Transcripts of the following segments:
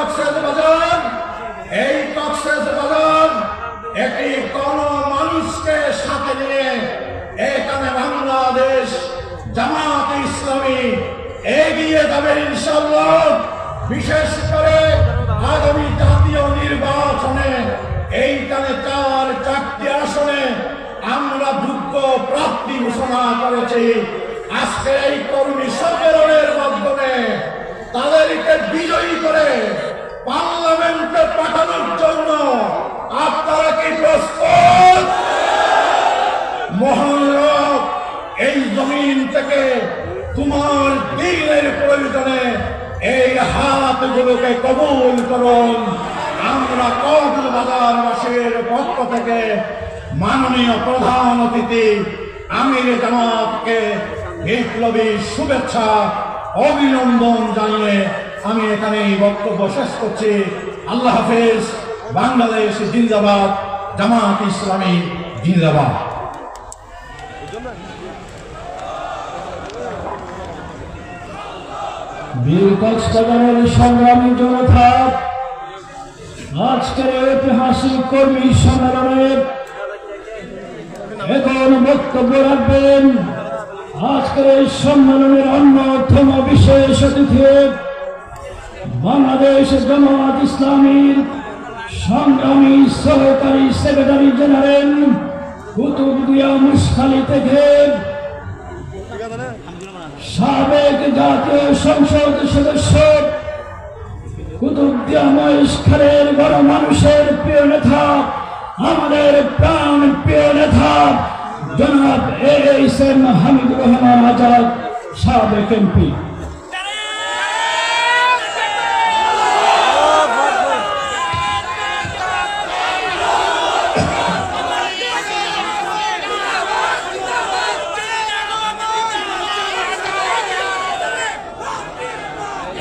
কক্সবাজার, এই কক্সবাজার একটি কোন মানুষকে সাথে নিয়ে এখানে বাংলাদেশ জামাত ইসলামী এগিয়ে যাবে ইনশাআল্লাহ। বিশেষ করে আগামী জাতীয় নির্বাচনে এইখানে চারটি আসনে আমরা যোগ্য প্রার্থী ঘোষণা করেছি। আজকে এই কর্মী সম্মেলনের মাধ্যমে তাদেরকে বিজয়ী করে পার্লামেন্টে পাঠানোর জন্য আপনারা কি প্রস্তুত? মহান রব এই জমিন থেকে তোমার দিনের প্রয়োজনে এই হাতগুলোকে কবুল করুন। আমরা কক্সবাজারবাসীর পক্ষ থেকে মাননীয় প্রধান অতিথি আমির জামাতকে বিপ্লবী শুভেচ্ছা অভিনন্দন জানিয়ে আমি এখানে বক্তব্য শেষ করছি। আল্লাহ হাফেজ। বাংলাদেশ জিন্দাবাদ, জামাত ইসলামী জিন্দাবাদ। বীর কক্সবাজারের সংগ্রামী জনতা, আজকের ঐতিহাসিক কর্মী সম্মেলনের এখন বক্তব্য রাখবেন আজকের এই সম্মেলনের অন্যতম বিশেষ অতিথি বাংলাদেশ জামাত ইসলামীর সংগ্রামী সহকারী সেক্রেটারি জেনারেল কুতুবদিয়া মুশখালী থেকে সাবেক জাতীয় সংসদ সদস্য কুতুবদিয়া মহেশখালীর গণমানুষের প্রিয় নেতা, আমাদের প্রাণ প্রিয় নেতা জনাব এএসএম হামিদুর রহমান আজাদ, সাবেক এমপি।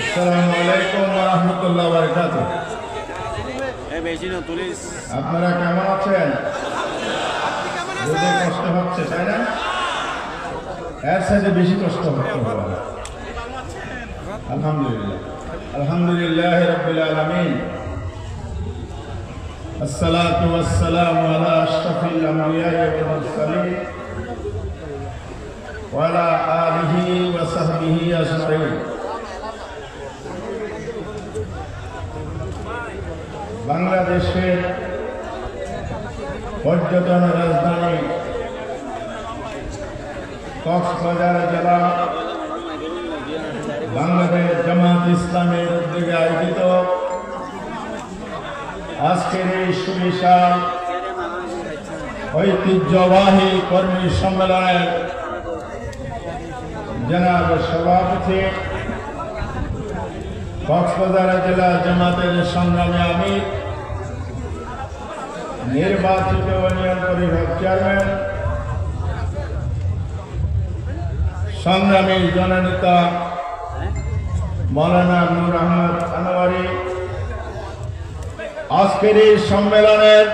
আসসালামু আলাইকুম ওয়া রাহমাতুল্লাহি ওয়া বারাকাতুহু। আপনারা কেমন আছেন? যদি কষ্ট হচ্ছে তাই না? এর সাথে বেশি কষ্ট হচ্ছে। আলহামদুলিল্লাহ, আলহামদুলিল্লাহ রাব্বিল আলামিন। আসসালাতু ওয়াসসালামু আলা আশরাফিল আমবিয়া ওয়াল মুরসালিন ওয়া আলা আলিহি ওয়া সাহবিহি আজমাইন। বাংলাদেশের পর্যটন রাজধানী কক্সবাজার জেলা বাংলাদেশ জামাত ইসলামের উদ্যোগে আয়োজিত আজকের এই সুবিশাল ঐতিহ্যবাহী কর্মী সম্মেলনের জনাব সভাপতি, কক্সবাজার জেলা জামাতের সংগ্রামী আমির, নির্বাচিত ইউনিয়ন পরিষদ চেয়ারম্যান, সংগ্রামী জননেতা মৌলানা নূর আহমদ আনোয়ারি, আজকের এই সম্মেলনের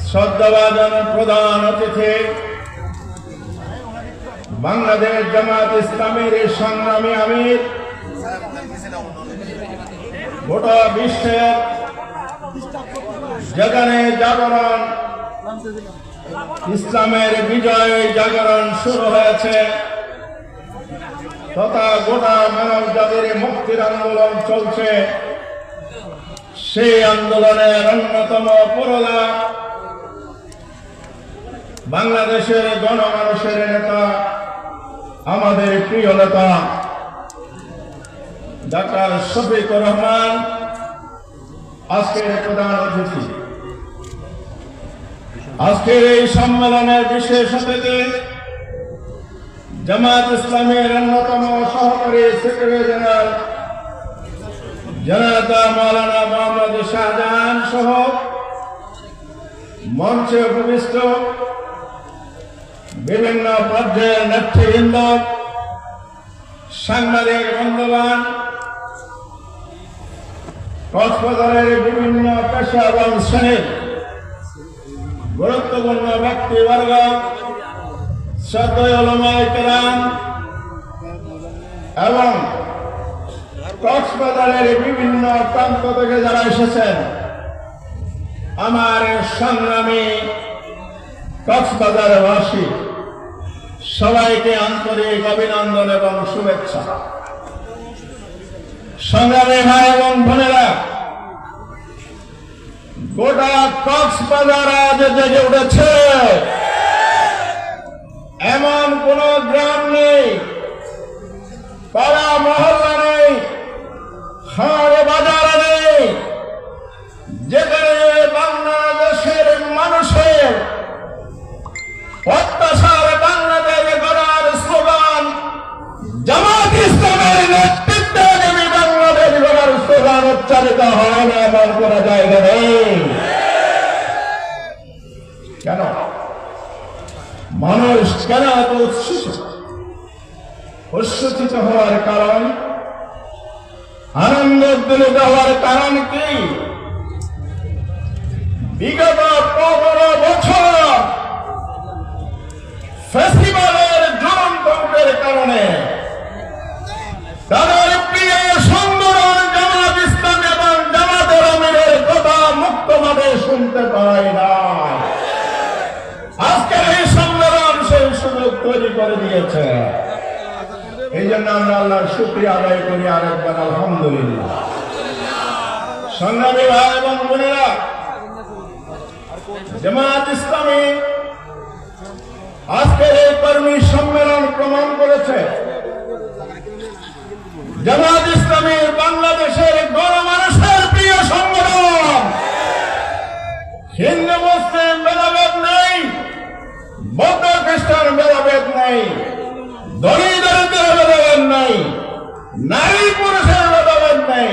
শ্রদ্ধাভাজন প্রধান অতিথি বাংলাদেশ জামাত ইসলামের সংগ্রামী আমির, গোটা বিশ্বের যেখানে জাগরণ, ইসলামের বিজয় জাগরণ শুরু হয়েছে তথা গোটা মানব জাতির মুক্তির আন্দোলন চলছে, সেই আন্দোলনের অন্যতম পুরোধা বাংলাদেশের গণমানুষের নেতা, আমাদের প্রিয় নেতা ডাক্তার শফিকুর রহমান আজকের প্রধান অতিথি। আজকের এই সম্মেলনের বিশেষ অতিথি জামাত ইসলামের অন্যতম সহকারী সেক্রেটারি জেনারেল জনতা মৌলানা মোহাম্মদ শাহজাহান সহ মঞ্চে উপবিষ্ট বিভিন্ন পর্যায়ের নেতৃবৃন্দ, সাংবাদিক বন্ধুগণ, কক্সবাজারের বিভিন্ন পেশা এবং শ্রেণীর গুরুত্বপূর্ণ ব্যক্তিবর্গ, শ্রদ্ধেয় উলামায়ে কেরাম এবং কক্সবাজারের বিভিন্ন প্রান্ত থেকে যারা এসেছেন, আমার সংগ্রামী কক্সবাজারবাসী, সবাইকে আন্তরিক অভিনন্দন এবং শুভেচ্ছা। সংগ্রামী ভাই এবং বোনেরা, গোটা কক্সবাজার আজ জেগে উঠেছে। এমন কোন গ্রাম নেই, পাড়া মহল্লা নেই, হাট বাজার নেই, যেখানে বাংলাদেশের মানুষের অত্যাচার বাংলাদেশ গড়ার স্লোগান, জামাত ইসলামের নেতৃত্বে যদি বাংলাদেশ গড়ার স্লোগান উচ্চারিত হয় না, এমন কোন জায়গা নেই। কেন মানুষ কেন এত উচ্ছ্বসিত হওয়ার কারণ, আনন্দ উদ্দোলিত হওয়ার কারণ কি? বিগত 15 বছর ফেস্টিভ্যালের জনতন্ত্রের কারণে তাদের প্রিয় সংগঠন জামাত ইসলাম এবং জামাতের আমিরের কথা মুক্তভাবে শুনতে পায় না। আজকের এই সম্মেলন সেই সুযোগ তৈরি করে দিয়েছে। এই জন্য আমরা আল্লাহর শুকরিয়া আদায় করি আরেকবার, আলহামদুলিল্লাহ। সংগ্রামী ভাই এবং বোনেরা, জামাত ইসলামী আজকের এই কর্মী সম্মেলন প্রমাণ করেছে, জামাত ইসলামী বাংলাদেশের গণমানুষের প্রিয় সংগঠন। হিন্দু মুসলিম ভেদাভেদ নেই, বৌদ্ধ খ্রিস্টান ভেদাভেদ নেই, ধনী দরিদ্রের ভেদাভেদ নেই, নারী পুরুষের ভেদাভেদ নেই,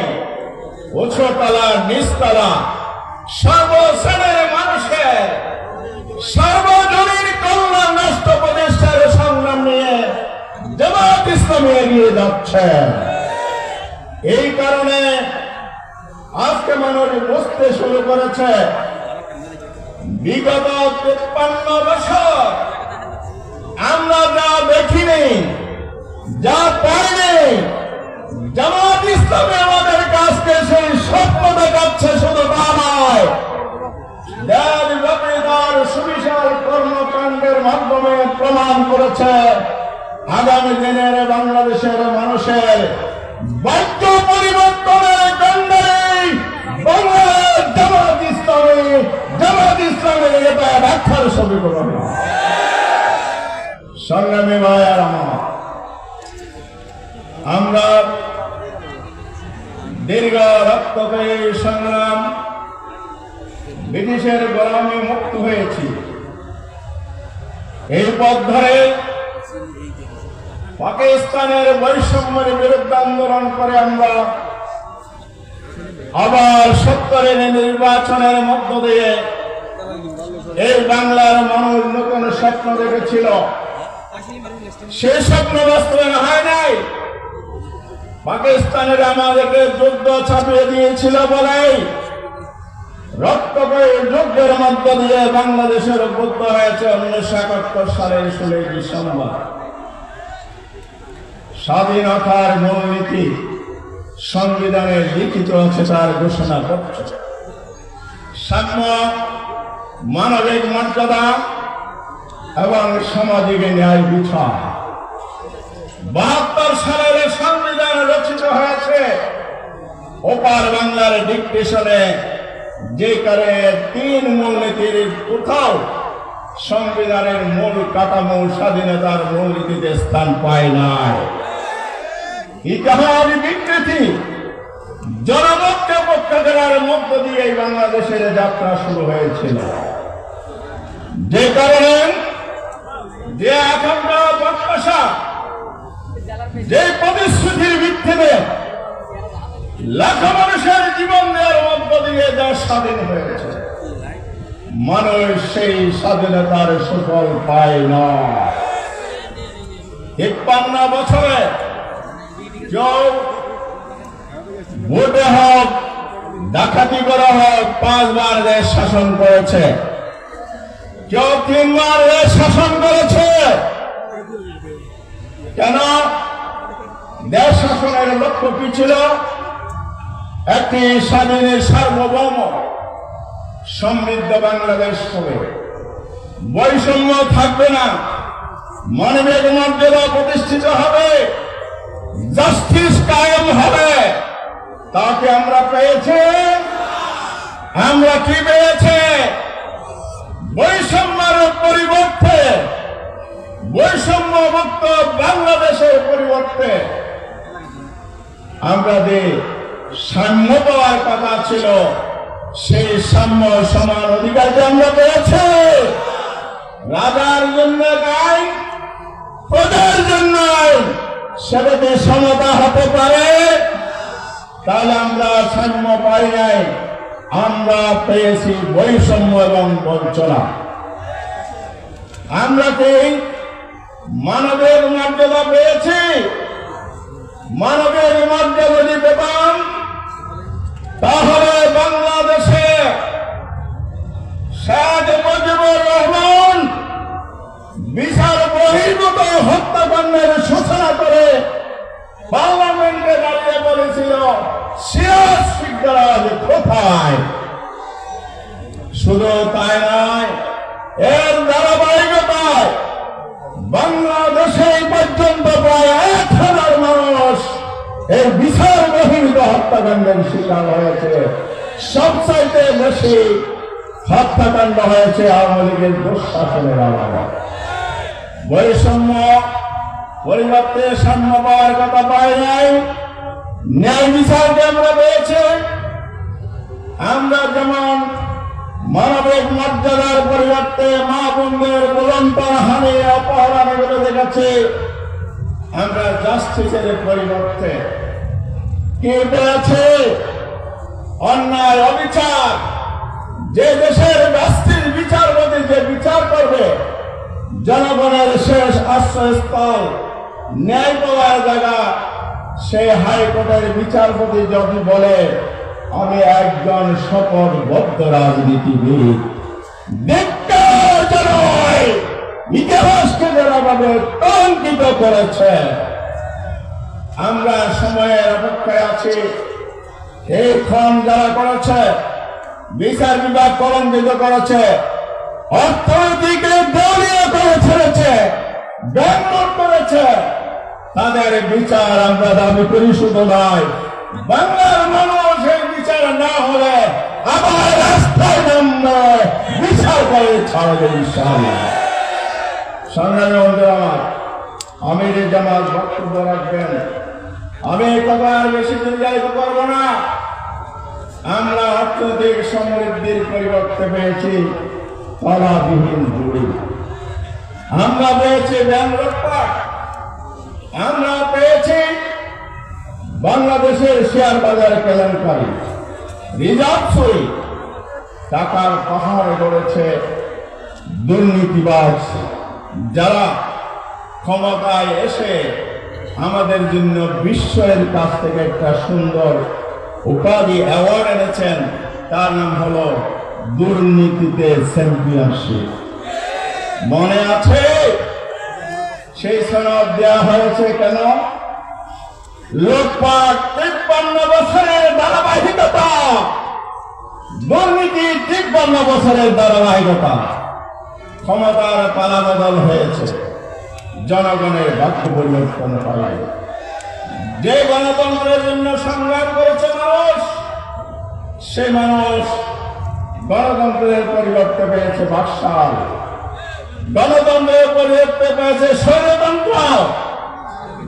উচ্চতলা নিচতলা সর্বশ্রেণীর মানুষের সর্বজনীন কল্যাণ রাষ্ট্র প্রতিষ্ঠার সংগ্রাম নিয়ে জামাত ইসলামী এগিয়ে যাচ্ছে। এই কারণে আজকে মানুষ বুঝতে শুরু করেছে, বিগত 53 বছর আমরা যা দেখিনি, যা পাইনি, জামাত ইসলামী আমাদের কাছকে সেই স্বপ্ন দেখাচ্ছে। শুধু তা নয়, দেশব্যাপী সুবিশাল কর্মকাণ্ডের মাধ্যমে প্রমাণ করেছে আগামী দিনের বাংলাদেশের মানুষের বাধ্য পরিবর্তনের কাণ্ডেই বাংলাদেশ জামাত ইসলামের এটা ব্যাখ্যার সমীকরণ। সংগ্রামী ভাইয়ার আমার, আমরা দীর্ঘ রক্তক্ষয়ী সংগ্রাম, ব্রিটিশের গোলামি মুক্ত হয়েছি। এই পথ ধরে পাকিস্তানের বৈষম্যের বিরুদ্ধে আন্দোলন করে আমরা আবার 70-এর নির্বাচনের মধ্য দিয়ে এই বাংলার মানুষ নতুন স্বপ্ন দেখেছিল। সেই স্বপ্ন বাস্তবায়ন হয় নাই। পাকিস্তানের আমাদেরকে যুদ্ধ ছাপিয়ে দিয়েছিল বলেই রক্তক্ষয়ী যুদ্ধের মধ্য দিয়ে বাংলাদেশের উদ্বুদ্ধ হয়েছে 1971 সালের 16 ডিসেম্বর। স্বাধীনতার মূলনীতি সংবিধানে লিখিত আছে, তার ঘোষণা করছে সাম্য, মানবিক মর্যাদা এবং সামাজিক ন্যায় বিচার। 72 সালের সংবিধান রচিত হয়েছে ওপার বাংলার ডিকটেশনে, যে কারণে 3 মূলনীতির কোথাও সংবিধানের মূল কাঠামো স্বাধীনতার মূলনীতিতে স্থান পায় নাই। ইতিহাস বিকৃতি, জনমতকে পক্ষে করার মধ্য দিয়ে বাংলাদেশের যাত্রা শুরু হয়েছিল। যে কারণে যে আকাঙ্ক্ষা প্রত্যাশা, যে প্রতিশ্রুতির ভিত্তিতে লাখো মানুষের জীবন দেওয়ার মধ্য দিয়ে যা স্বাধীন হয়েছে, মানুষ সেই স্বাধীনতার সুফল পায় না। 53 বছরে কেউ ভোটে হোক, ডাকাতি করা হোক, 5 বার দেশ শাসন করেছে, কেউ 3 বার দেশ শাসন করেছে। কেন? দেশ শাসনের লক্ষ্য কি ছিল? একটি স্বাধীন সার্বভৌম সমৃদ্ধ বাংলাদেশ হবে, বৈষম্য থাকবে না, মানবিক মর্যাদা প্রতিষ্ঠিত হবে, জাস্টিস কায়েম হবে। তাকে আমরা পেয়েছি। আমরা কি পেয়েছে? বৈষম্যের পরিবর্তে, বৈষম্যমুক্ত বাংলাদেশের পরিবর্তে আমরা যে সাম্য পাওয়ার কথা ছিল, সেই সাম্য সমান অধিকারকে আমরা পেয়েছি। রাজার জন্য আইন, প্রজার জন্য আইন, সেটাতে সমতা হতে পারে। তাহলে আমরা সাম্য পাই নাই, আমরা পেয়েছি বৈষম্য এবং বঞ্চনা। আমরা কি মানবের মর্যাদা পেয়েছি? মানবের মর্যাদা যদি পেতাম, তাহলে বাংলাদেশে শেখ মুজিবুর রহমান বিচার বহির্ভূত হত্যাকাণ্ডের সূচনা করে পার্লামেন্টে দাঁড়িয়ে বলেছিল, সিরাজ শিকদার কোথায়? শুধু তাই নয়, এর ধারাবাহিকতায় বাংলাদেশে এই পর্যন্ত প্রায় 1,000 মানুষ এই বিচার বহির্ভূত হত্যাকাণ্ডের শিকার হয়েছে। সবচাইতে বেশি হত্যাকাণ্ড হয়েছে আওয়ামী লীগের দুঃশাসনের আমলে। বৈষম্য পরিবর্তে সাম্য পাওয়ার কথা পাই নাই, ন্যায় বিচারকে আমরা পেয়েছি। আমরা যেমন মানবিক মর্যাদার পরিবর্তে মা বোনদের বলন্তর হানি অপহরণ এগুলো দেখেছি, আমরা জাস্টিসের পরিবর্তে কি পেয়েছে? অন্যায় অবিচার। যে দেশের জাস্টিস বিচারপতি যে বিচার করবে, জনগণের শেষ আশ্রয়স্থল, ন্যায় পাওয়ার জায়গা, সেই হাইকোর্টের বিচারপতি যদি বলে আমি একজন শপথবদ্ধ রাজনীতিবিদ, ইতিহাসকে যারাভাবে কলঙ্কিত করেছে, আমরা সময়ের অপেক্ষায় আছি। এই ক্ষণ যারা করেছে, বিচার বিভাগ কলঙ্কিত করেছে, অর্থনীতিকে দলীয় করে ছেড়েছে, ব্যাংকট করেছে, তাদের বিচার আমরা দাবি করি। শুধু নয়, বাংলার মানুষ এই বিচার না হলে আবার রাস্তায় নামবে, বিচার করে ছাড়বে ইনশাআল্লাহ। সংগ্রামী বন্ধুরা আমার, আমির জামাত বক্তব্য রাখবেন। আমি এই কথা আর বেশি দীর্ঘায়িত করবো না। আমরা অর্থনৈতিক সমৃদ্ধির পরিবর্তে পেয়েছি তলাবিহীন ঝুড়ি, আমরা পেয়েছি ব্যাংক লুটপাট, আমরা পেয়েছি বাংলাদেশের শেয়ার বাজার কেলেঙ্কারি, রিজার্ভ চুরি, টাকার পাহাড় গড়েছে দুর্নীতিবাজ যারা ক্ষমতায় এসে আমাদের জন্য বিশ্বের কাছ থেকে একটা সুন্দর উপাধি অ্যাওয়ার্ড এনেছেন। তার নাম হলো দুর্নীতিতে চ্যাম্পিয়নশিপ। মনে আছে সেই সনদ দেওয়া হয়েছে কেন? লুটপাট 53 বছরের ধারাবাহিকতা, দুর্নীতি 53 বছরের ধারাবাহিকতা। ক্ষমতার পালাবদল হয়েছে, জনগণের ভাগ্য পরিবর্তন হয়। যে গণতন্ত্রের জন্য সংগ্রাম করেছে মানুষ, সে মানুষ গণতন্ত্রের পরিবর্তে পেয়েছে বাকশাল, গণতন্ত্রের পরিবর্তে পেয়েছে স্বৈরতন্ত্র,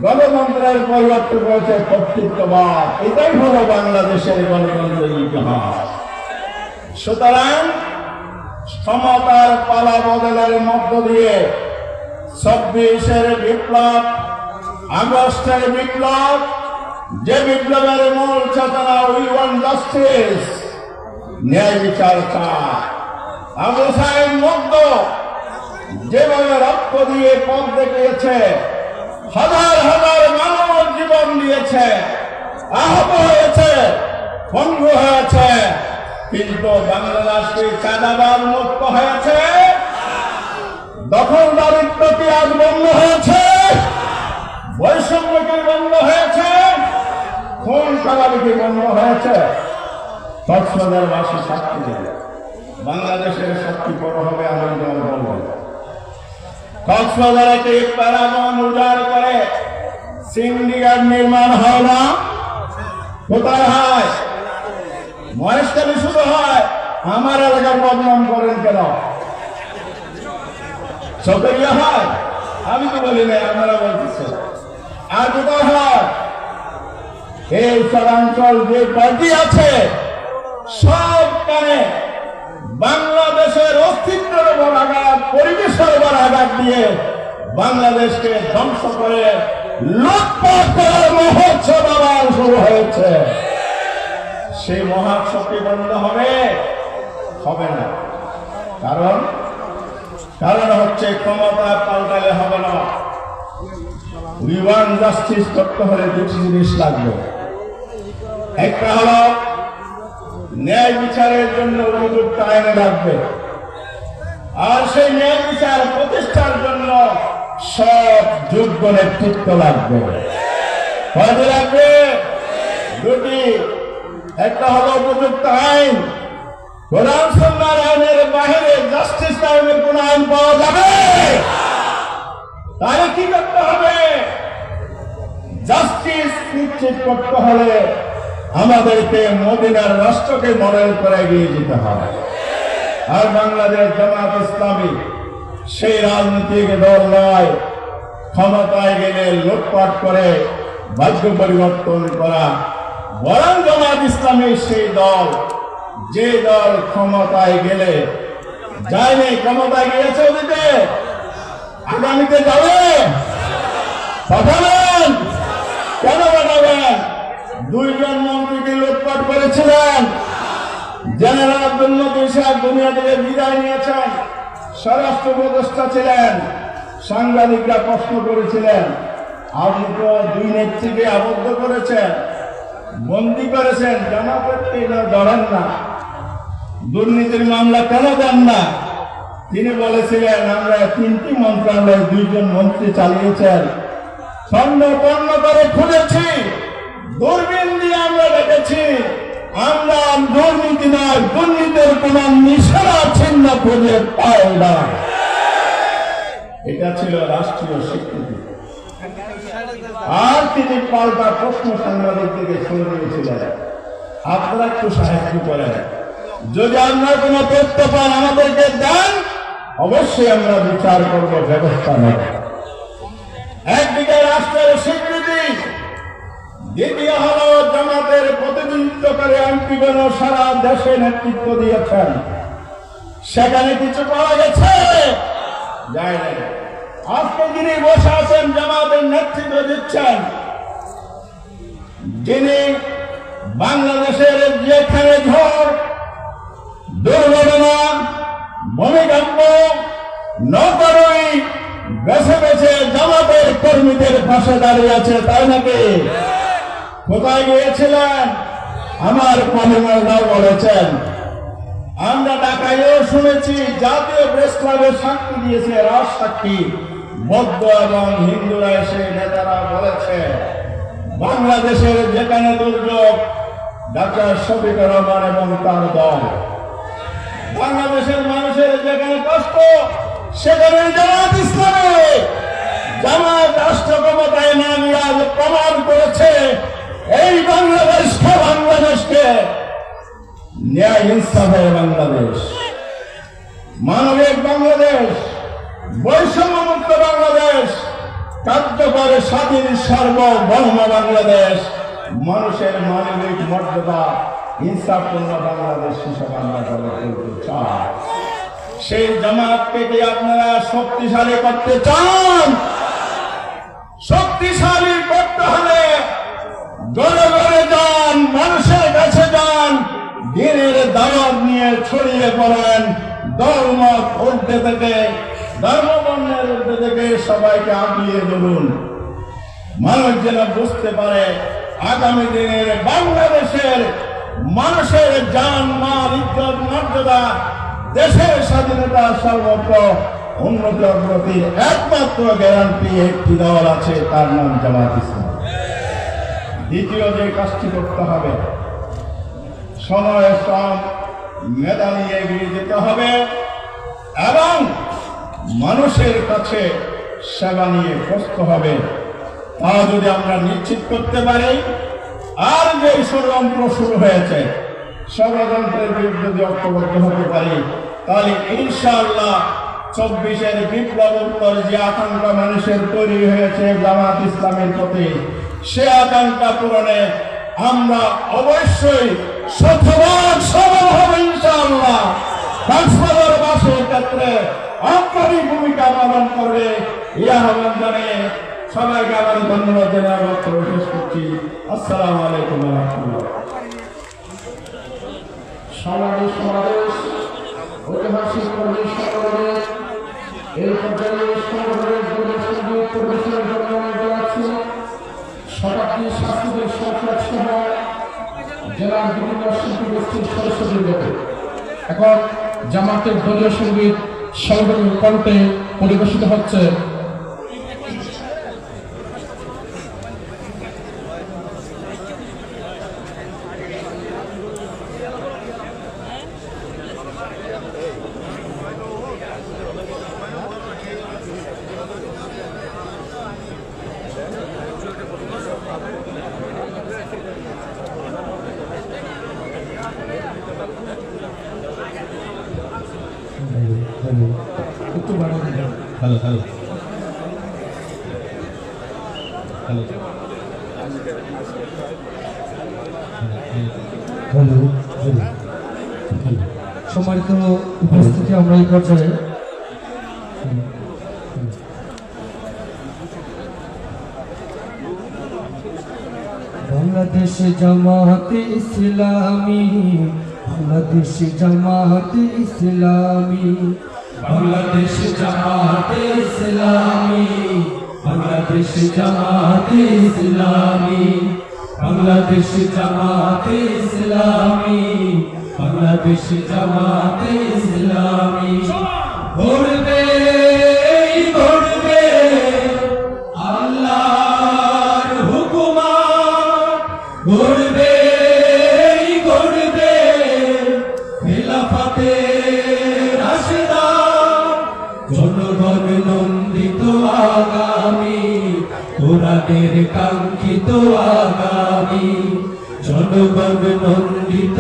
গণতন্ত্রের পরিবর্তে পেয়েছে কর্তৃত্ববাদ। এটাই হলো বাংলাদেশের গণতন্ত্রের ইতিহাস। সুতরাং ক্ষমতার পালা বদলের মধ্য দিয়ে 26-এর বিপ্লব, আগস্টের বিপ্লব, যে বিপ্লবের মূল চেতনা উই ওয়ান্ট জাস্টিস, ন্যায় বিচার চায়। আবু সাইদ মুগ্ধ যেভাবে রক্ত দিয়ে পথ দেখিয়েছে, হাজার হাজার মানব জীবন দিয়েছে, আহত হয়েছে, পঙ্গু হয়েছে, কিন্তু বাংলাদেশকে চাঁদাবাদ মুক্ত হয়েছে, দখলদারিত্ব কি আজ বন্ধ হয়েছে? বৈষম্য কি বন্ধ হয়েছে? কোন কারণে কি বন্ধ হয়েছে? কক্সবাজারবাসী সাক্ষী দেবে, বাংলাদেশের শক্তি বড় হবে আমি দল বলব। কক্সবাজারকে প্যারাগন উজাড় করে সিন্ডিকেট নির্মাণ হয় না? কোথায় হয়? মহেশখালী শুধু হয়। আমার এলাকার বদনাম করেন কেন? চকরিয়া হয়? আমি তো বলি না, আপনারা বলতেছেন। আর কোথায় হয়? এই উত্তরাঞ্চল যে পার্টি আছে সবখানে বাংলাদেশের অস্তিত্বের উপর আঘাত, পরিবেশের উপর আঘাত দিয়ে বাংলাদেশকে ধ্বংস করে লুটপাট করার মহোৎসব আবার শুরু হয়েছে। সেই মহোৎসবটি বন্ধ হবে? হবে না। কারণ হচ্ছে ক্ষমতা পাল্টালে হবে না। উই ওয়ান্ট জাস্টিস করতে হলে দুটি জিনিস লাগবে। একটা হলো ন্যায় বিচারের জন্য উপযুক্ত আইনে লাগবে, আর সেই ন্যায় বিচার প্রতিষ্ঠার জন্য সব যোগ্য নেতৃত্ব লাগবে। কয়টি লাগবে? দুটি। একটা হলো উপযুক্ত আইন। কোরআন সুন্নাহর আইনের বাইরে জাস্টিস আইনের কোন আইন পাওয়া যাবে? তাহলে কি করতে হবে? জাস্টিস নিশ্চিত করতে হলে আমাদেরকে মদিনার রাষ্ট্রকে মডেল করে এগিয়ে যেতে হবে। আর বাংলাদেশ জামাত ইসলামী সেই রাজনৈতিক দল নয়, ক্ষমতায় গেলে লুটপাট করে ভাগ্য পরিবর্তন করা। বরং জামাত ইসলামী সেই দল, যে দল ক্ষমতায় গেলে যায়নি, ক্ষমতায় গিয়েছে ওদিকে, আগামীতে যাবে। পাঠাবেন? কেন পাঠাবেন? দুইজন মন্ত্রীকে লুটপাট করেছিলেন। জেনারেল আব্দুল লতিফ সাহেব দুনিয়া থেকে বিদায় নিয়েছেন, স্বরাষ্ট্র উপদেষ্টা ছিলেন। সাংবাদিকরা প্রশ্ন করেছিলেন, আপনি তো দুই নেত্রীকে আবদ্ধ করেছেন, বন্দী করেছেন, জামাতকে ধরেন না, দুর্নীতির মামলা কেন দেন না? তিনি বলেছিলেন, আমরা 3টি মন্ত্রণালয় 2জন মন্ত্রী চালিয়েছেন, স্বর্ণ পণ্য করে খুঁজেছি, দূরবীন দিয়ে আমরা দেখেছি, আমরা দুর্নীতি নয়, দুর্নীতির কোন নিশানা চিহ্ন খুঁজে পাই না। এটা ছিল রাষ্ট্রীয় স্বীকৃতি। আর তিনি পাল্টা প্রশ্ন সাংবাদিকদেরকে শুনে দিয়েছিলেন, আপনারা একটু সাহায্য করেন, যদি আপনার কোন তথ্য পান আমাদেরকে দেন, অবশ্যই আমরা বিচার করব, ব্যবস্থা নেব। একদিকে রাষ্ট্রের স্বীকৃতি, দ্বিতীয় হল জামাতের প্রতিনিধিত্বকারী এমপিগণ সারা দেশে নেতৃত্ব দিয়েছেন, সেখানে কিছু পাওয়া গেছে? যায় না। আজকে যিনি বসে আছেন জামাতের নেতৃত্ব দিচ্ছেন, যিনি বাংলাদেশের যেখানে ঝড়, দুর্ঘটনা, ভূমিকম্প, নৌকারই বেছে বেছে জামাতের কর্মীদের পাশে দাঁড়িয়ে আছে, তাই নাকি? কোথায় গিয়েছিলেন? আমার কর্মীরাও বলেছেন। আমরা ঢাকায়ও শুনেছি, জাতীয় প্রেস ক্লাবে সাক্ষী দিয়েছে, রাজ সাক্ষী, বৌদ্ধ এবং হিন্দুরা এসে নেতারা বলেছে, বাংলাদেশের যেখানে দুর্যোগ, ডাক্তার শফিকুর রহমান এবং তার দল, বাংলাদেশের মানুষের যেখানে কষ্ট, সেখানে জামাত ইসলামী, জামাত রাষ্ট্র ক্ষমতায় না নিয়ে আজ প্রমাণ করেছে এই বাংলাদেশকে ন্যায় ইনসাফের বাংলাদেশ, মানবিক বাংলাদেশ, বৈষম্যমুক্ত বাংলাদেশ, কার্যকর স্বাধীন সার্বভৌম বাংলাদেশ, মানুষের মানবিক মর্যাদা, ইনসাফপূর্ণ বাংলাদেশ হিসেবে আমরা গড়ে তুলতে চাই। সেই জামাতকে কি আপনারা শক্তিশালী করতে চান? শক্তিশালী করতে হলে ঘরে ঘরে যান, মানুষের কাছে যান, দিনের দাওয়াত নিয়ে ছড়িয়ে পড়েন, দলমত ঊর্ধ্বে থেকে, ধর্মবর্ণের ঊর্ধ্বে থেকে সবাইকে আগিয়ে ধরুন। মানুষ যেন বুঝতে পারে আগামী দিনের বাংলাদেশের মানুষের জান, মাল, ইজ্জত, মর্যাদা, দেশের স্বাধীনতা সর্বত্র উন্নতি অগ্রগতির একমাত্র গ্যারান্টি একটি দল আছে, তার নাম জামাত ইসলাম। দ্বিতীয় যে কাজটি করতে হবে, সময় শ্রম মেধা নিয়ে এগিয়ে যেতে হবে এবং মানুষের কাছে সেবা নিয়ে বসতে হবে। তা যদি আমরা নিশ্চিত করতে পারি, আর যে ষড়যন্ত্র শুরু হয়েছে, ষড়যন্ত্রের বিরুদ্ধে যদি ঐক্যবদ্ধ হতে পারি, তাহলে ইনশাআল্লাহ 24-এর বিপ্লব উত্তর যে আকাঙ্ক্ষা মানুষের তৈরি হয়েছে জামাত ইসলামের প্রতি, সে আকাঙ্ক্ষা পূরণে আমরা অবশ্যই শতভাগ সফল হব ইনশাআল্লাহ। কক্সবাজারবাসীর ক্ষেত্রে অগ্রণী ভূমিকা পালন করবে এই আহ্বান জানিয়ে সবাইকে আবার ধন্যবাদ জানিয়ে বক্তব্য শেষ করছি। আসসালামু আলাইকুম ওয়া রাহমাতুল্লাহ। সমাবেশ ঐতিহাসিক পরিবেশ সমাবেশ এই পর্যায়ে সংগঠনের দলীয় সঙ্গীত পরিবেশনের জন্য অনুরোধ আছে শতাব্দী সাংস্কৃতিক সংসদ সহ জেলার বিভিন্ন শিল্পী গোষ্ঠীর সদস্যবৃন্দকে। এখন জামাতের দলীয় সঙ্গীত সংগঠনের কণ্ঠে পরিবেশিত হচ্ছে। হ্যালো হ্যালো হ্যালো হ্যালো সম্মানিত উপস্থিতি, আমরা এই পর্যায়ে বাংলাদেশ জামাতে ইসলামী, বাংলাদেশ জামাতে ইসলামী, বাংলাদেশ জামাতে ইসলামী, বাংলাদেশ জামাতে ইসলামী, বাংলাদেশ জামাতে ইসলামী, বাংলাদেশ জামাতে ইসলামী। গড়বে গড়বে আল্লাহর হুকুমাত, গড়বে গড়বে খেলাফতে রাশিদা, জনগণ নন্দিত আগামী, কোরআনের কাঙ্ক্ষিত আগামী, জনগণ নন্দিত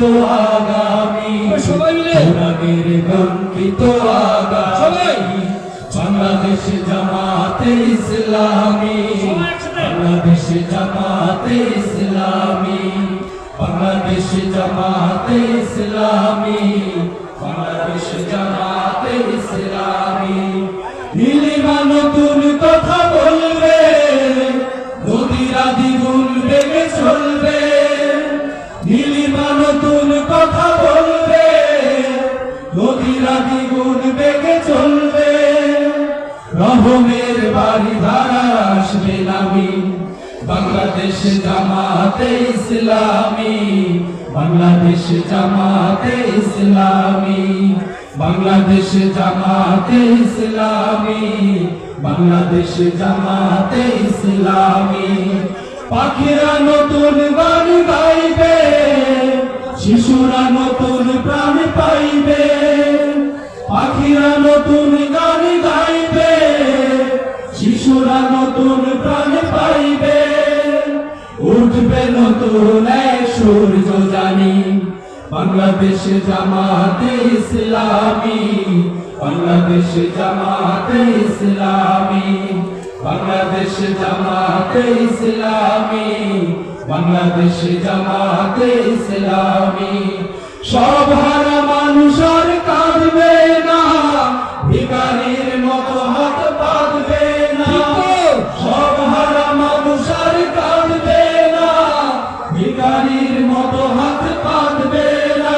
আগামী, কোরআনের কাঙ্ক্ষিত আগামী। বাংলাদেশ জামাতে ইসলামী, বাংলাদেশ জামাতে ইসলামী, বাংলাদেশ জামাতে ইসলামী, বাংলাদেশ জামাতে ইসলামী। নীলিমা নতুন কথা বলবে, নদীরা দ্বিগুণ বেগে চলবে, নীলিমা নতুন কথা বলবে, নদীরা দ্বিগুণ বেগে চলবে। রহমের বাড়ি ধারা আসবে নামি, বাংলাদেশ জামাতে ইসলামী, বাংলাদেশ জামাতে ইসলামী, বাংলাদেশ জামাতে ইসলামী, বাংলাদেশ জামাতে ইসলামী। পাখিরা নতুন গান গাইবে, শিশুরা নতুন প্রাণ পাইবে, পাখিরা নতুন গান গাইবে, শিশুরা নতুন প্রাণ পাইবে। উঠবে নতুন এক সূর্য জানি, বাংলাদেশ জামাতে ইসলামী, বাংলাদেশ জামাতে ইসলামী, বাংলাদেশ জামাতে ইসলামী, বাংলাদেশ জামাতে ইসলামী। সব হারা মানুষ আর কাঁদবে না, ভিখারির মতো হাত পাতবে না। সব হারা মানুষ আর কাঁদবে না, ভিখারির মতো হাত পাতবে না।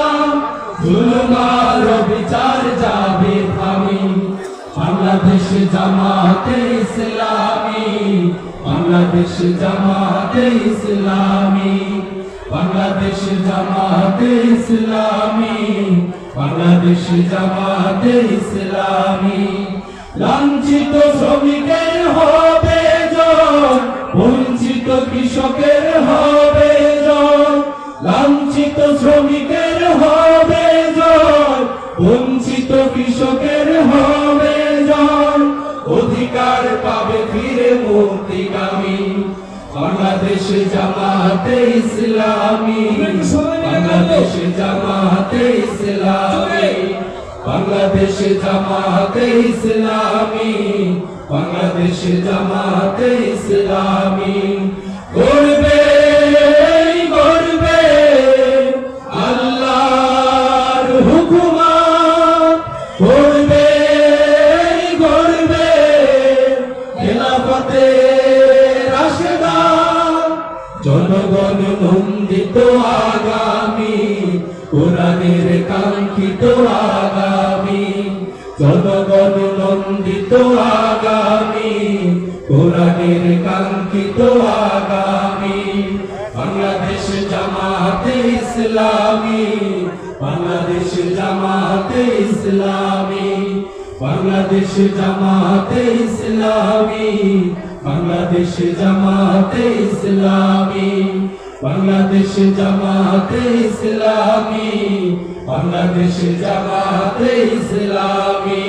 জুলুমার বিচার যাবে থামি, বাংলাদেশ জামাতে ইসলামী, বাংলাদেশ জামাতে ইসলামী, বাংলাদেশ জামাতে ইসলামী, বাংলাদেশ জামাতে ইসলামী। লাঞ্ছিত শ্রমিকের হবে জয়, বঞ্চিত কৃষকের হবে জয়। লাঞ্ছিত শ্রমিকের হবে জয়, বঞ্চিত কৃষকের হবে জয়। অধিকার পাবে ফিরে মুক্তিকামী বাংলাদেশ জামাতে ইসলামী, বাংলাদেশ জামাতে ইসলামী, বাংলাদেশ জামাতে ইসলামী, বাংলাদেশ জামাতে ইসলামী। গড়বে গড়বে আল্লাহর হুকুমত, গড়বে গড়বে খেলাফতে রাশেদা। জনগণ নন্দিত আগামী কোরআনের কাঙ্ক্ষিত আগামী, জনগণ নন্দিত আগামী কোরআনের কাঙ্ক্ষিত আগামী। বাংলাদেশ জামাতে ইসলামী, বাংলাদেশ জামাতে ইসলামী, বাংলাদেশ জামাতে ইসলামী, বাংলাদেশ জামাতে ইসলামী, বাংলাদেশ জামাতে ইসলামী, বাংলাদেশ জামাতে ইসলামী।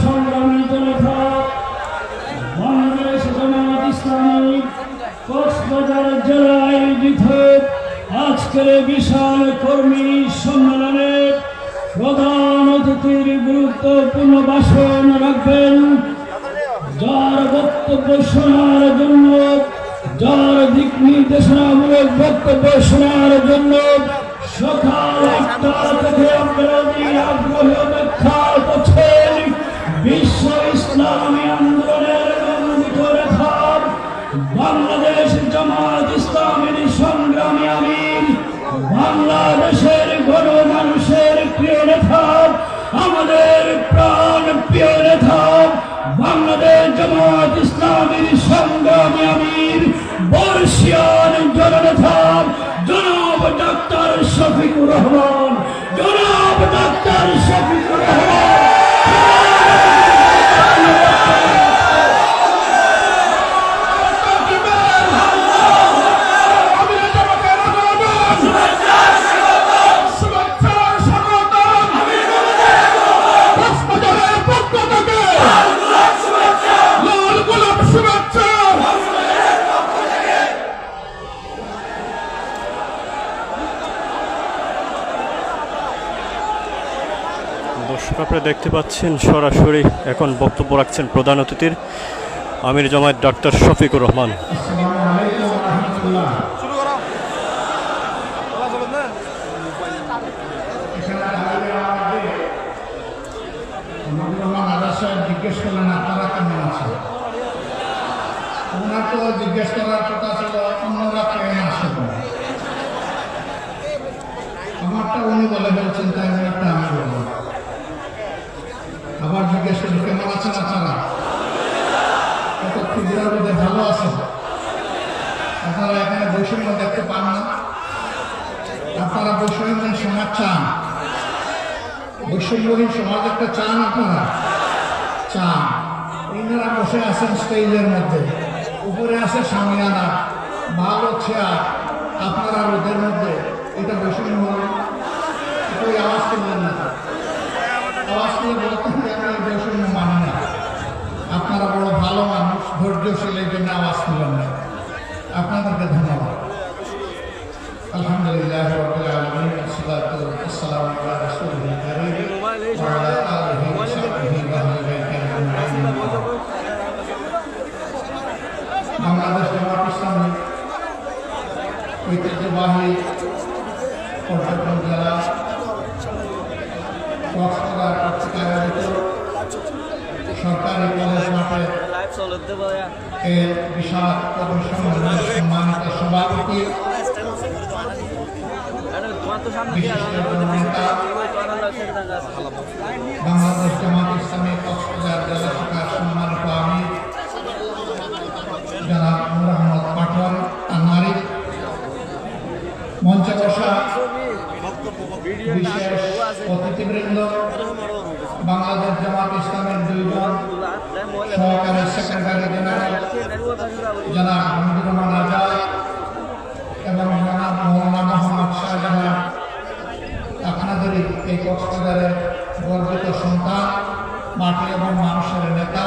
সংগ্রামী জনতা, বাংলাদেশ জামাত ইসলামী কক্সবাজার জেলায় আয়োজিত আজকের বিশাল কর্মী সম্মেলনে প্রধান অতিথির গুরুত্বপূর্ণ ভাষণ রাখবেন, যার বক্তব্য শোনার জন্য, যার দিক নির্দেশনামূলক বক্তব্য শোনার জন্য সকাল 8টা থেকে আপনারা আগ্রহে অপেক্ষা করছেন। বিশ্ব ইসলামী আন্দোলনের নন্দিত নেতা, বাংলাদেশ জামাত ইসলামীর সংগ্রামী আমির, বাংলাদেশের গণমানুষের প্রিয় নেতা, আমাদের প্রাণ প্রিয় নেতা, বাংলাদেশ জামাত ইসলামীর সংগ্রামী আমির, বর্ষিয়ান জননেতা জনাব ডাক্তার শফিকুর রহমান, জনাব ডাক্তার শফিকুর রহমান। দর্শক আপনারা দেখতে পাচ্ছেন সরাসরি এখন বক্তব্য রাখছেন প্রধান অতিথির আমির জামায়াত ডাক্তার শফিকুর রহমান। জিজ্ঞেস করলেন আপনারা কেমন আছেন, ওনার তো জিজ্ঞেস করার কথা ছিল অন্যরা কেমন আসে। আমারটা উনি বলে ফেলছেন, তাই একটা আমি বলবো। আবার জিজ্ঞেস করি কেমন আছেন আপনারা, কত ক্ষুদ্রের মধ্যে ভালো আছেন। আপনারা এখানে বৈষম্য দেখতে পান না, আপনারা বৈষম্যহীন সমাজ চান, বৈষম্যহীন সমাজ একটা চান, আপনারা চান। ইনারা বসে আছেন স্টেজের মধ্যে, উপরে আছে সামিয়ানা, ভালো চেয়ার, আপনারা রোদের মধ্যে, এটা বৈষম্য হল। ওই আওয়াজ করলেন না, আওয়াজ করে বলতে আমি বৈষম্য মানি না। আপনারা বড় ভালো মানুষ, ধৈর্যশীল, এই জন্য আওয়াজ করলেন না। আপনাদেরকে ধন্যবাদ। আলহামদুলিল্লাহ রাব্বিল আলামিন, আসসালাতু ওয়াসসালামু আলা রাসূলিল কারীম ওয়া আলা আলিহি ওয়া সাহবিহি ওয়া আহলি বাইতিহি আজমাইন। বাংলাদেশ জামাত ইসলামী ঐতিহ্যবাহী পর্যটন জেলা কক্সবাজার কর্তৃক আয়োজিত সরকারি কলেজ মাঠে এর বিশাল কর্মী সম্মেলনের সম্মানিত সভাপতি, বিশিষ্ট নেতা বাংলাদেশ জামাত ইসলামী কক্সবাজার জেলা শাখার সম্মানিত আমির জনাব নূর আহমদ পাটোয়ারি আনোয়ারি, মঞ্চে বসা বিশেষ অতিথিবৃন্দ, বাংলাদেশ জামাত ইসলামের দুইজন সহকারী সেক্রেটারি জেনারেল জনাব হামিদুর রহমান আজাদ এবং জনাব মৌলানা মোহাম্মদ শাহজাহান, আপনাদেরই এই কক্সবাজারের গর্বিত সন্তান, মাটি এবং মানুষের নেতা,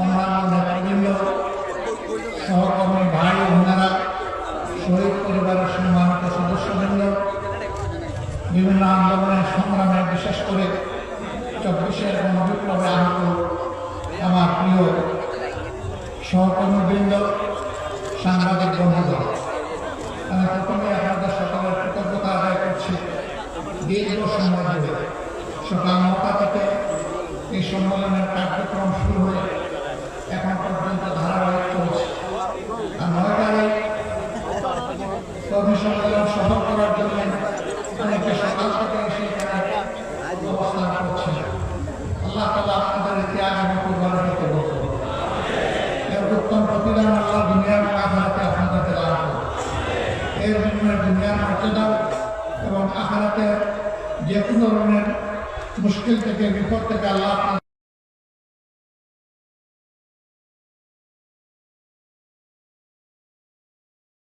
অন্যান্য নেতৃবৃন্দ, সহকর্মী ভাই ও বোনেরা, শহীদ পরিবারের সম্মানিত সদস্যবৃন্দ, বিভিন্ন আন্দোলনের সংগ্রামে বিশেষ করে 24-এর গণবিপ্লবে আহত আমার প্রিয় সহকর্মীবৃন্দ, সাংবাদিক বন্ধুগণ, আমি প্রথমে আপনাদের সকলের কৃতজ্ঞতা আদায় করছি। দীর্ঘ সময় ধরে সকাল 9টা থেকে এই সম্মেলনের কার্যক্রম শুরু হয়ে এখন পর্যন্ত ধারাবাহিক চলছে। আর 9টায় কর্মী সম্মেলন সফল করার জন্য অনেকে সকাল থেকে এসে এখানে অবস্থান করছেন। আল্লাহ তাআলা আপনাদের ত্যাগ এবং কুরবানিকে বলতে এর উত্তম প্রতিদান আল্লাহ দুনিয়ার আখিরাতে আপনাদেরকে দান করুন। এর বিনিময়ে দুনিয়ার মর্যাদা এবং আখিরাতে যে কোনো ধরনের মুশকিল থেকে বিপদ থেকে আল্লাহ